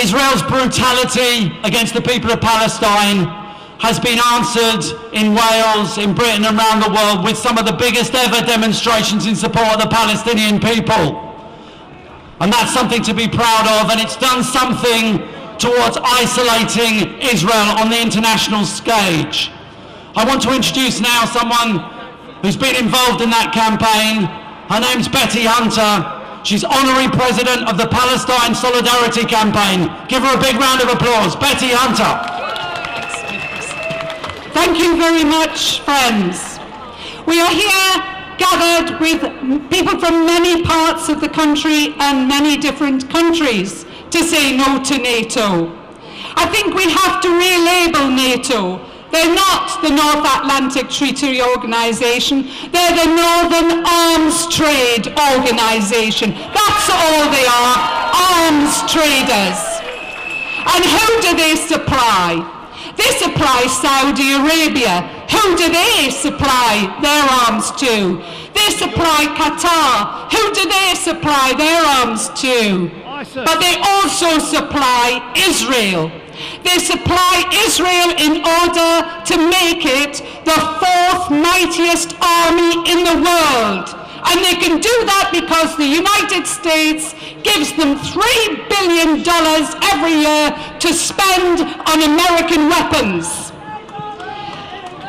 Israel's brutality against the people of Palestine has been answered in Wales, in Britain and around the world with some of the biggest ever demonstrations in support of the Palestinian people. And that's something to be proud of, and it's done something towards isolating Israel on the international stage. I want to introduce now someone who's been involved in that campaign. Her name's Betty Hunter. She's Honorary President of the Palestine Solidarity Campaign. Give her a big round of applause. Betty Hunter. Thank you very much, friends. We are here gathered with people from many parts of the country and many different countries to say no to NATO. I think we have to relabel NATO. They're not the North Atlantic Treaty Organization, they're the Northern Arms Trade Organization. That's all they are, arms traders. And who do they supply? They supply Saudi Arabia. Who do they supply their arms to? They supply Qatar. Who do they supply their arms to? But they also supply Israel. They supply Israel in order to make it the fourth mightiest army in the world. And they can do that because the United States gives them $3 billion every year to spend on American weapons.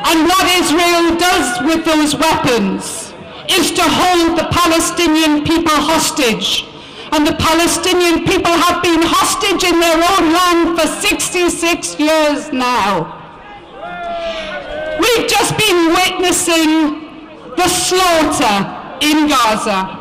And what Israel does with those weapons is to hold the Palestinian people hostage. And the Palestinian people have been hostage in their own land for 66 years now. We've just been witnessing the slaughter in Gaza.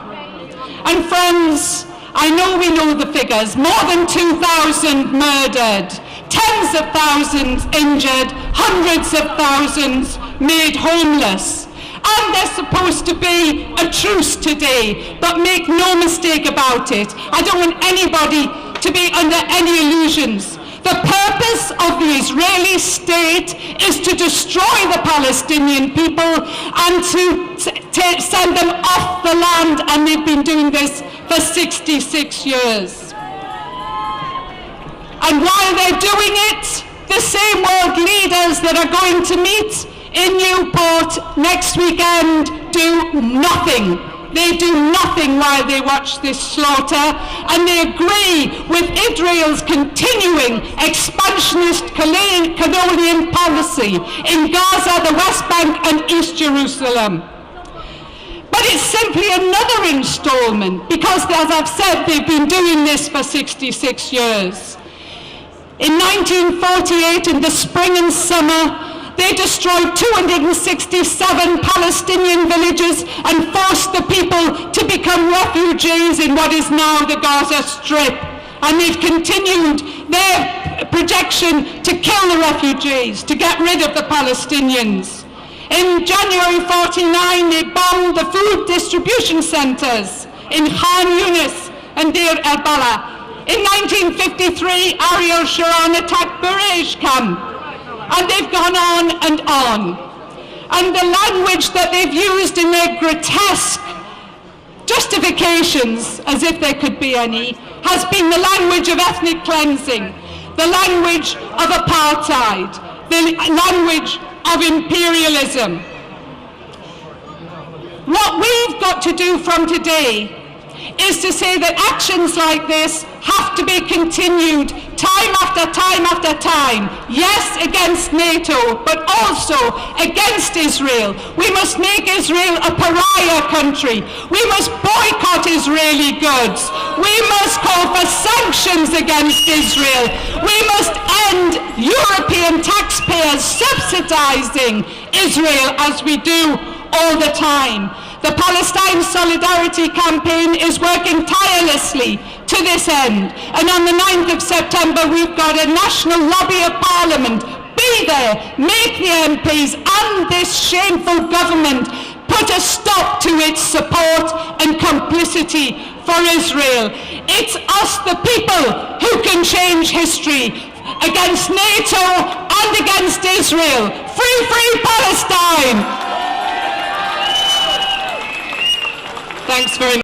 And friends, I know we know the figures. More than 2,000 murdered, tens of thousands injured, hundreds of thousands made homeless. And there's supposed to be a truce today, but make no mistake about it. I don't want anybody to be under any illusions. The purpose of the Israeli state is to destroy the Palestinian people and to send them off the land, and they've been doing this for 66 years. And while they're doing it, the same world leaders that are going to meet in Newport next weekend do nothing. They do nothing while they watch this slaughter, and they agree with Israel's continuing expansionist colonial policy in Gaza, the West Bank and East Jerusalem. But it's simply another installment because, as I've said, they've been doing this for 66 years. In 1948, in the spring and summer, they destroyed 267 Palestinian villages and forced the people to become refugees in what is now the Gaza Strip. And they've continued their projection to kill the refugees, to get rid of the Palestinians. In January 49, they bombed the food distribution centers in Khan Yunis and Deir el-Balah. In 1953, Ariel Sharon attacked Bureij camp. And they've gone on and on. And the language that they've used in their grotesque justifications, as if there could be any, has been the language of ethnic cleansing, the language of apartheid, the language of imperialism. What we've got to do from today is to say that actions like this have to be continued time after time after time. Yes, against NATO, but also against Israel. We must make Israel a pariah country. We must boycott Israeli goods. We must call for sanctions against Israel. We must end European taxpayers subsidizing Israel as we do all the time. The Palestine Solidarity Campaign is working tirelessly to this end. And on the 9th of September, we've got a national lobby of Parliament. Be there, make the MPs and this shameful government put a stop to its support and complicity for Israel. It's us, the people, who can change history against NATO and against Israel. Free, free Palestine! Thanks very much.